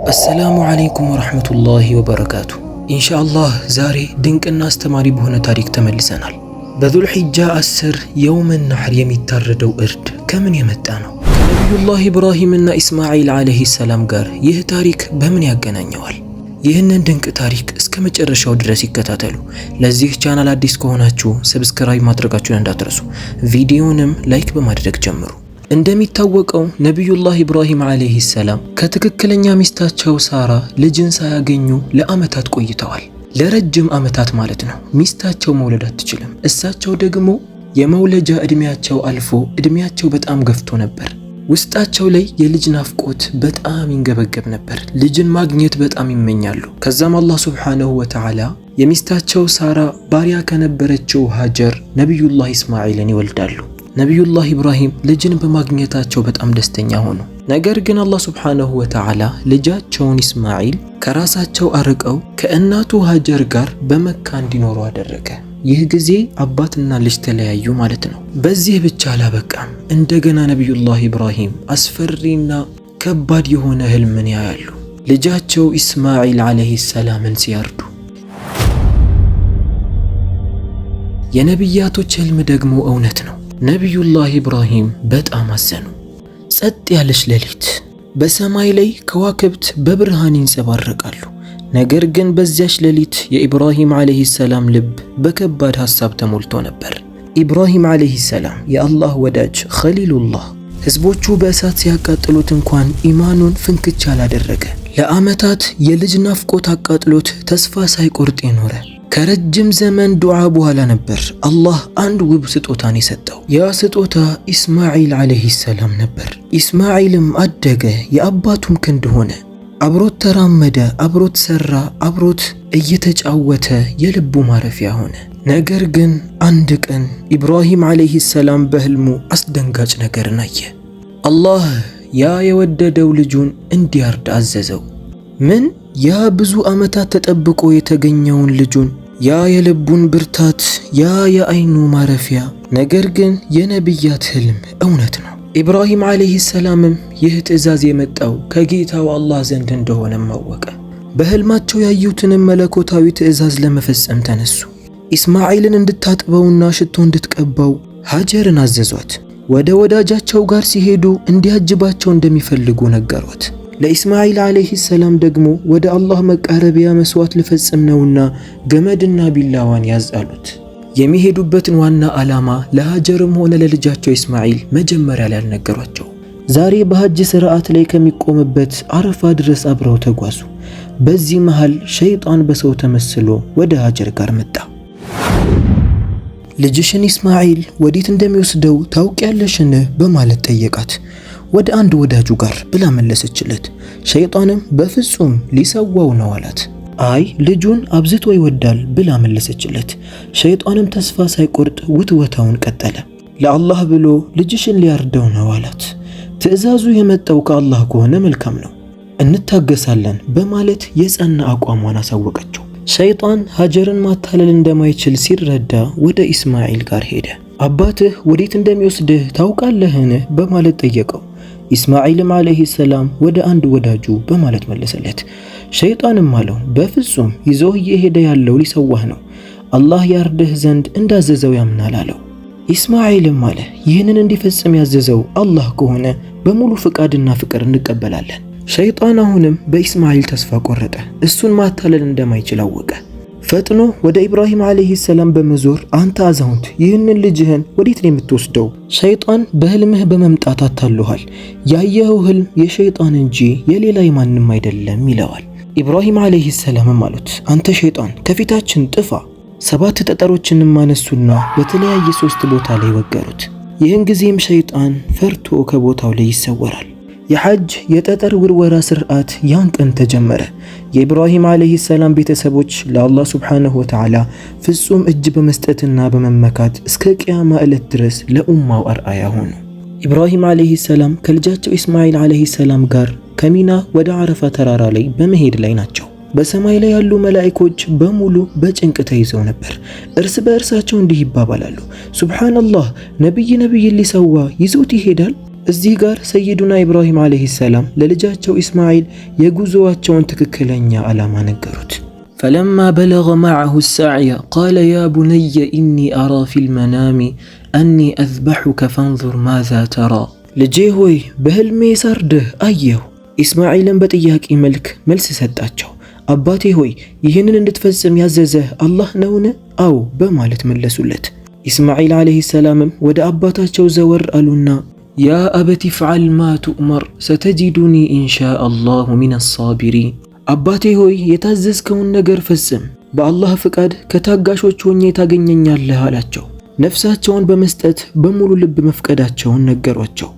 السلام عليكم ورحمة الله وبركاته إن شاء الله زاري دنك الناس تماري بهنا تاريخ تملسنال بذو الحجة 10 يوم النحر يميتردو إرد كمن يمتانو نبي الله إبراهيم إن إسماعيل عليه السلام قار يه تاريخ بمن يقنانيوال ይህንን ድንቅ ታሪክ እስከመጨረሻው ድረስ ይከታተሉ። ለዚህ ቻናል አዲስ ከሆናችሁ ሰብስክራይብ ማድረጋችሁን እንዳትረሱ፣ ቪዲዮንም ላይክ በማድረግ ጀምሩ። እንደሚታወቀው ነብዩላህ ኢብራሂም አለይሂ ሰላም ከትክክለኛ ሚስታቸው ሳራ ልጅን ሳያገኙ ለአመታት ቆይተዋል። ለረጅም አመታት ማለት ነው። ሚስታቸው መውለድ አትችልም። እሳቸው ደግሞ የመውለጃ እድሜያቸው አልፎ እድሜያቸው በጣም ገፍቶ ነበር። ውስጣቸው ላይ የልጅ ናፍቆት በጣም ይንገበገብ ነበር። ልጅን ማግኘት በጣም ይመኛሉ። ከዛም አላህ ሱብሓነሁ ወተዓላ የሚስታቸው ሳራ ባሪያ ከነበረችው ሀጀር ነብዩላህ ኢስማዒልን ይወልዳሉ። ነብዩላህ ኢብራሂም ልጅን በማግኘታቸው በጣም ደስተኛ ሆኑ። ነገር ግን አላህ ሱብሓነሁ ወተዓላ ልጃቸውን ኢስማዒል ከራሳቸው አርቀው ከእናቱ ሀጀር ጋር በመካ እንዲኖሩ አደረገ። ይህ ጊዜ አባትና ልጅ ተለያዩ ማለት ነው። በዚህ ብቻ አላበቃም። እንደገና ነብዩላህ ኢብራሂም አስፈሪና ከባድ የሆነ ህልምን ያያሉ። ልጃቸው ኢስማዒል አለይሂ ሰላምን ሲያርዱ። የነብያቶች ህልም ደግሞ እውነት ነው። ነብዩላህ ኢብራሂም በጣም አዘኑ። ጸጥ ያለች ሌሊት፣ በሰማይ ላይ ከዋክብት በብርሃን ይንጸባረቃሉ። ነገር ግን በዚያች ሌሊት የኢብራሂም አለይሂ ሰላም ልብ በከባድ ሐሳብ ተሞልቶ ነበር። ኢብራሂም አለይሂ ሰላም የአላህ ወዳጅ ኸሊሉላህ ህዝቦቹ በእሳት ሲያቃጥሉት እንኳን ኢማኑን ፍንክች አላደረገ። ለዓመታት የልጅ ናፍቆት አቃጥሎት ተስፋ ሳይቆርጥ የኖረ ከረጅም ዘመን ዱዓ በኋላ ነበር አላህ አንድ ውብ ስጦታን የሰጠው። ያ ስጦታ ኢስማዒል አለይሂ ሰላም ነበር። ኢስማዒልም አደገ፣ የአባቱም ክንድ ሆነ። አብሮት ተራመደ፣ አብሮት ሰራ፣ አብሮት እየተጫወተ የልቡ ማረፊያ ሆነ። ነገር ግን አንድ ቀን ኢብራሂም አለይሂ ሰላም በህልሙ አስደንጋጭ ነገርን አየ። አላህ ያ የወደደው ልጁን እንዲያርድ አዘዘው። ምን? ያ ብዙ ዓመታት ተጠብቆ የተገኘውን ልጁን፣ ያ የልቡን ብርታት፣ ያ የአይኑ ማረፊያ። ነገር ግን የነብያት ህልም እውነት ነው። ኢብራሂም አለይሂ ሰላምም ይህ ትዕዛዝ የመጣው ከጌታው አላህ ዘንድ እንደሆነ ማወቀ። በህልማቸው ያዩትንም መለኮታዊ ትዕዛዝ ለመፈጸም ተነሱ። ኢስማዒልን እንድታጥበውና ሽቶ እንድትቀባው ሀጀርን አዘዟት። ወደ ወዳጃቸው ጋር ሲሄዱ እንዲያጅባቸው እንደሚፈልጉ ነገሯት። ለኢስማዒል አለይሂ ሰላም ደግሞ ወደ አላህ መቃረቢያ መስዋዕት ልፈጽም ነውና ገመድና ቢላዋን ያዝ አሉት። የሚሄዱበትን ዋና ዓላማ ለሀጀርም ሆነ ለልጃቸው ኢስማዒል መጀመሪያ ላይ አልነገሯቸው። ዛሬ በሐጅ ሥርዓት ላይ ከሚቆምበት አረፋ ድረስ አብረው ተጓዙ። በዚህ መሃል ሸይጣን በሰው ተመስሎ ወደ ሀጀር ጋር መጣ። ልጅሽን ኢስማዒል ወዴት እንደሚወስደው ታውቂያለሽን? በማለት ጠየቃት። ወደ አንድ ወዳጁ ጋር ብላ መለሰችለት። ሸይጣንም በፍጹም ሊሰዋው ነው አላት። አይ ልጁን አብዝቶ ይወዳል ብላ መለሰችለት። ሸይጣንም ተስፋ ሳይቆርጥ ውትወታውን ቀጠለ። ለአላህ ብሎ ልጅሽን ሊያርደው ነው አላት። ትዕዛዙ የመጣው ከአላህ ከሆነ መልካም ነው፣ እንታገሳለን በማለት የጸና አቋሟን አሳወቀችው። ሸይጣን ሀጀርን ማታለል እንደማይችል ሲረዳ ወደ ኢስማዒል ጋር ሄደ። አባትህ ወዴት እንደሚወስድህ ታውቃለህን? በማለት ጠየቀው። ኢስማዒልም አለይሂ ሰላም ወደ አንድ ወዳጁ በማለት መለሰለት። ሸይጣንም አለው በፍጹም ይዞህ እየሄደ ያለው ሊሰዋህ ነው፣ አላህ ያርድህ ዘንድ እንዳዘዘው ያምናል አለው። ኢስማዒልም አለ ይህንን እንዲፈጽም ያዘዘው አላህ ከሆነ በሙሉ ፍቃድና ፍቅር እንቀበላለን። ሸይጣን አሁንም በኢስማዒል ተስፋ ቆረጠ። እሱን ማታለል እንደማይችል አወቀ። ፈጥኖ ወደ ኢብራሂም አለይሂ ሰላም በመዞር አንተ አዛውንት ይህንን ልጅህን ወዴት ነው የምትወስደው? ሸይጣን በህልምህ በመምጣት አታለሃል። ያየኸው ህልም የሸይጣን እንጂ የሌላ የማንም አይደለም ይለዋል። ኢብራሂም አለይሂ ሰላምም አሉት አንተ ሸይጣን ከፊታችን ጥፋ። 7 ጠጠሮችንም አነሱና በተለያየ 3 ቦታ ላይ ወገሩት። ይህን ጊዜም ሸይጣን ፈርቶ ከቦታው ላይ ይሰወራል። የሐጅ የጠጠር ውርወራ ስርዓት ያን ቀን ተጀመረ። የኢብራሂም አለይሂ ሰላም ቤተሰቦች ለአላህ ሱብሓነሁ ወተዓላ ፍጹም እጅ በመስጠትና በመመካት እስከ ቂያማ ዕለት ድረስ ለኡማው አርአያ ሆኑ። ኢብራሂም አለይሂ ሰላም ከልጃቸው ኢስማዒል አለይሂ ሰላም ጋር ከሚና ወደ አረፋ ተራራ ላይ በመሄድ ላይ ናቸው። በሰማይ ላይ ያሉ መላእክቶች በሙሉ በጭንቅ ተይዘው ነበር። እርስ በእርሳቸው እንዲህ ይባባላሉ፣ ሱብሃንአላህ ነብይ ሊሰዋ ይዞት ይሄዳል። እዚህ ጋር ሰይዱና ኢብራሂም ዓለይሂ ሰላም ለልጃቸው ኢስማዒል የጉዞዋቸውን ትክክለኛ ዓላማ ነገሩት። ፈለማ በለገ መዐሁ ሰዕየ ቃለ ያ ቡነየ ኢኒ አራ ፊል መናሚ አኒ አዝበሑከ ፈንዙር ማዛ ተራ። ልጄ ሆይ በህልሜ ሳርድህ አየሁ። ኢስማዒልን በጥያቄ መልክ መልስ ሰጣቸው። አባቴ ሆይ ይህንን እንድትፈጽም ያዘዘህ አላህ ነውን? አዎ በማለት መለሱለት። ኢስማዒል ዓለይሂ ሰላምም ወደ አባታቸው ዘወር አሉና ያ አበቲ ፍዐል ማ ቱእመር ሰተጂዱኒ ኢንሻአላሁ ሚነ ሳቢሪን። አባቴ ሆይ የታዘዝከውን ነገር ፈጽም፣ በአላህ ፍቃድ ከታጋሾች ሆኜ ታገኘኛለህ አላቸው። ነፍሳቸውን በመስጠት በሙሉ ልብ መፍቀዳቸውን ነገሯቸው።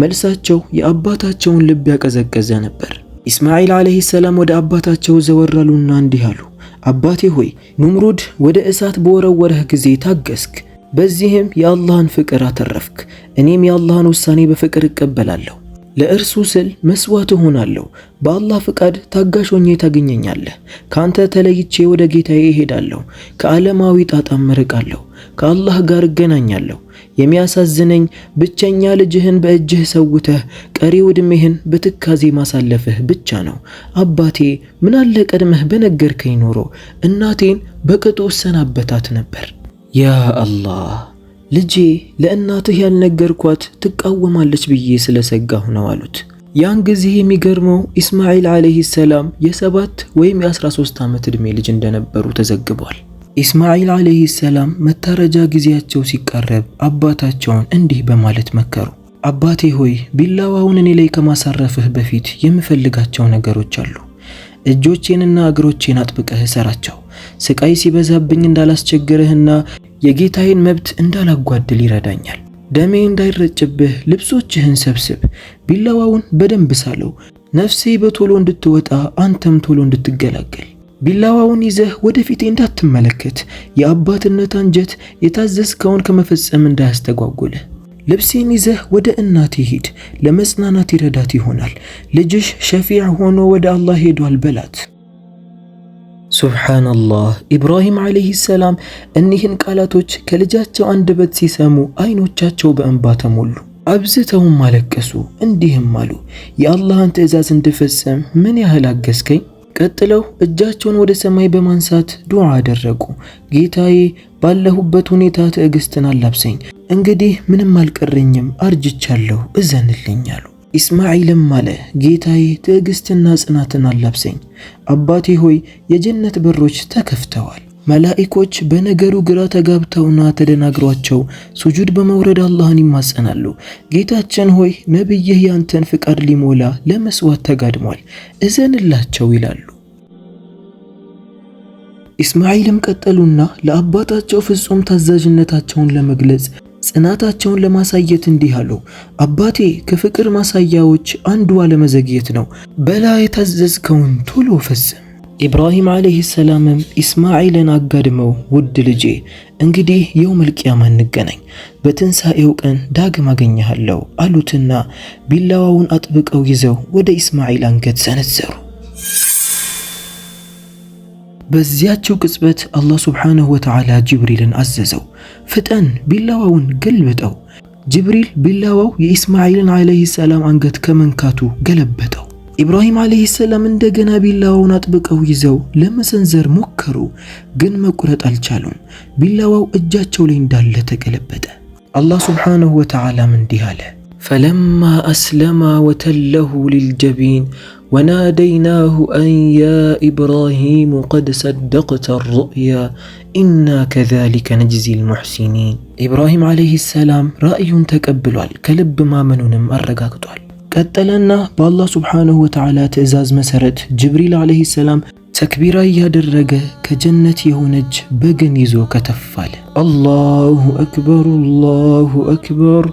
መልሳቸው የአባታቸውን ልብ ያቀዘቀዘ ነበር። ኢስማዒል ዓለይሂ ሰላም ወደ አባታቸው ዘወር አሉና እንዲህ አሉ። አባቴ ሆይ ኑምሩድ ወደ እሳት በወረወረህ ጊዜ ታገስክ፣ በዚህም የአላህን ፍቅር አተረፍክ። እኔም የአላህን ውሳኔ በፍቅር እቀበላለሁ። ለእርሱ ስል መስዋዕት እሆናለሁ። በአላህ ፍቃድ ታጋሽ ሆኜ ታገኘኛለህ። ካንተ ተለይቼ ወደ ጌታዬ እሄዳለሁ። ከዓለማዊ ጣጣም እርቃለሁ። ከአላህ ጋር እገናኛለሁ። የሚያሳዝነኝ ብቸኛ ልጅህን በእጅህ ሰውተህ ቀሪው ዕድሜህን በትካዜ ማሳለፍህ ብቻ ነው። አባቴ ምናለ ቀድመህ በነገርከኝ ኖሮ እናቴን በቅጡ እሰናበታት ነበር። ያ አላህ ልጄ ለእናትህ ያልነገርኳት ትቃወማለች ብዬ ስለሰጋሁ ነው አሉት። ያን ጊዜ የሚገርመው ኢስማዒል ዓለይሂ ሰላም የ7 ወይም የ13 ዓመት ዕድሜ ልጅ እንደነበሩ ተዘግቧል። ኢስማዒል ዓለይሂ ሰላም መታረጃ ጊዜያቸው ሲቃረብ አባታቸውን እንዲህ በማለት መከሩ። አባቴ ሆይ ቢላዋውን እኔ ላይ ከማሳረፍህ በፊት የምፈልጋቸው ነገሮች አሉ። እጆቼንና እግሮቼን አጥብቀህ እሰራቸው። ስቃይ ሲበዛብኝ እንዳላስቸግርህና የጌታዬን መብት እንዳላጓድል ይረዳኛል። ደሜ እንዳይረጭብህ ልብሶችህን ሰብስብ። ቢላዋውን በደንብ ሳለው፣ ነፍሴ በቶሎ እንድትወጣ አንተም ቶሎ እንድትገላገል። ቢላዋውን ይዘህ ወደፊቴ እንዳትመለከት፣ የአባትነት አንጀት የታዘዝከውን ከመፈጸም እንዳያስተጓጉልህ። ልብሴን ይዘህ ወደ እናቴ ሂድ፣ ለመጽናናት ይረዳት ይሆናል። ልጅሽ ሸፊዕ ሆኖ ወደ አላህ ሄዷል በላት። ሱብሓነላህ። ኢብራሂም ዓለይሂ ሰላም እኒህን ቃላቶች ከልጃቸው አንደበት ሲሰሙ አይኖቻቸው በእንባ ተሞሉ። አብዝተውም አለቀሱ። እንዲህም አሉ፣ የአላህን ትዕዛዝ እንድፈጽም ምን ያህል አገዝከኝ። ቀጥለው እጃቸውን ወደ ሰማይ በማንሳት ዱዓ አደረጉ። ጌታዬ ባለሁበት ሁኔታ ትዕግስትን አላብሰኝ፣ እንግዲህ ምንም አልቀረኝም፣ አርጅቻለሁ፣ እዘንልኝ አሉ። ኢስማዒልም አለ፣ ጌታዬ ትዕግስትና ጽናትን አላብሰኝ። አባቴ ሆይ የጀነት በሮች ተከፍተዋል። መላኢኮች በነገሩ ግራ ተጋብተውና ተደናግሯቸው ሱጁድ በመውረድ አላህን ይማጸናሉ። ጌታችን ሆይ ነብይህ ያንተን ፍቃድ ሊሞላ ለመስዋዕት ተጋድሟል፣ እዘንላቸው ይላሉ። ኢስማዒልም ቀጠሉና ለአባታቸው ፍጹም ታዛዥነታቸውን ለመግለጽ ጽናታቸውን ለማሳየት እንዲህ አሉ። አባቴ ከፍቅር ማሳያዎች አንዱ አለመዘግየት ነው። በላ የታዘዝከውን ቶሎ ፈጽም። ኢብራሂም ዓለይሂ ሰላምም ኢስማዒልን አጋድመው ውድ ልጄ እንግዲህ የውመል ቂያማ እንገናኝ፣ በትንሣኤው ቀን ዳግም አገኘሃለሁ አሉትና ቢላዋውን አጥብቀው ይዘው ወደ ኢስማዒል አንገት ሰነዘሩ። በዚያችው ቅጽበት አላህ ሱብሓነሁ ወተዓላ ጅብሪልን አዘዘው፣ ፍጠን ቢላዋውን ገልብጠው። ጅብሪል ቢላዋው የኢስማዒልን ዓለይሂ ሰላም አንገት ከመንካቱ ገለበጠው። ኢብራሂም ዓለይሂ ሰላም እንደገና ቢላዋውን አጥብቀው ይዘው ለመሰንዘር ሞከሩ፣ ግን መቁረጥ አልቻሉም። ቢላዋው እጃቸው ላይ እንዳለ ተገለበጠ። አላህ ሱብሓነሁ ወተዓላም እንዲህ አለ፣ ፈለማ አስለማ ወተለሁ ሊልጀቢን ወናደይናሁ አን ያ ኢብራሂሙ ቀድ ሰደቅተ ሩእያ ኢና ከዛሊከ ነጅዚል ሙሕሲኒን። ኢብራሂም ዓለይሂ ሰላም ራእዩን ተቀብሏል፣ ከልብ ማመኑንም አረጋግጧል። ቀጠለና በአላህ ሱብሓነሁ ወተዓላ ትዕዛዝ መሰረት ጅብሪል ዓለይሂ ሰላም ተክቢራ እያደረገ ከጀነት የሆነች በግን ይዞ ከተፋለ። አላሁ አክበር አላሁ አክበር።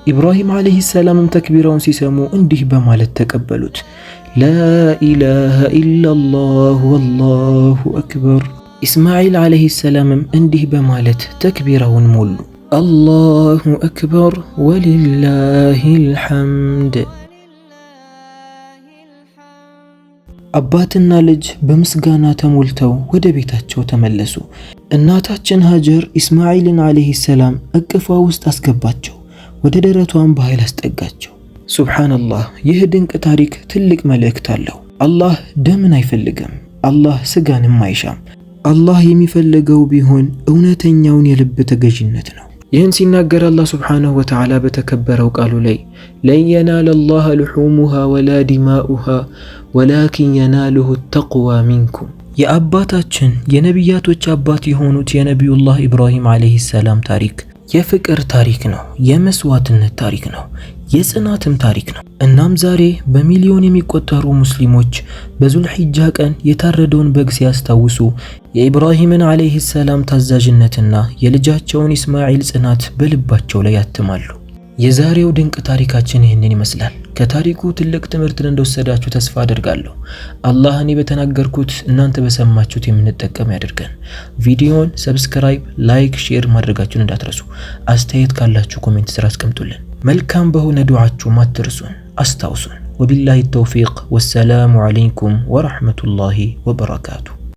ኢብራሂም ዓለይሂ ሰላምም ተክቢራውን ሲሰሙ እንዲህ በማለት ተቀበሉት፣ ላኢላሃ ኢላላህ ወላሁ አክበር። ኢስማዒል ዓለይሂ ሰላምም እንዲህ በማለት ተክቢራውን ሞሉ፣ አላሁ አክበር ወሊላሂል ሐምድ። አባትና ልጅ በምስጋና ተሞልተው ወደ ቤታቸው ተመለሱ። እናታችን ሀጀር ኢስማዒልን ዓለይሂ ሰላም እቅፏ ውስጥ አስገባቸው፣ ወደ ደረቷም በኃይል አስጠጋቸው። ሱብሓነላህ፣ ይህ ድንቅ ታሪክ ትልቅ መልእክት አለው። አላህ ደምን አይፈልግም። አላህ ስጋንም አይሻም። አላህ የሚፈልገው ቢሆን እውነተኛውን የልብ ተገዥነት ነው። ይህን ሲናገር አላህ ሱብሓነሁ ወተዓላ በተከበረው ቃሉ ላይ ለን የናለ ላህ ልሑሙሃ ወላ ዲማኡሃ ወላኪን የናልሁ ተቅዋ ሚንኩም። የአባታችን የነቢያቶች አባት የሆኑት የነቢዩላህ ኢብራሂም ዓለይሂ ሰላም ታሪክ የፍቅር ታሪክ ነው። የመስዋዕትነት ታሪክ ነው። የጽናትም ታሪክ ነው። እናም ዛሬ በሚሊዮን የሚቆጠሩ ሙስሊሞች በዙልሒጃ ቀን የታረደውን በግ ሲያስታውሱ የኢብራሂምን ዓለይሂ ሰላም ታዛዥነትና የልጃቸውን ኢስማኤል ጽናት በልባቸው ላይ ያትማሉ። የዛሬው ድንቅ ታሪካችን ይህንን ይመስላል። ከታሪኩ ትልቅ ትምህርትን እንደወሰዳችሁ ተስፋ አደርጋለሁ። አላህ እኔ በተናገርኩት እናንተ በሰማችሁት የምንጠቀም ያድርገን። ቪዲዮውን ሰብስክራይብ፣ ላይክ፣ ሼር ማድረጋችሁን እንዳትረሱ። አስተያየት ካላችሁ ኮሜንት ስራ አስቀምጡልን። መልካም በሆነ ዱዓችሁ አትርሱን፣ አስታውሱን። ወቢላሂ ተውፊቅ። ወሰላሙ ዓለይኩም ወረሕመቱላሂ ወበረካቱ።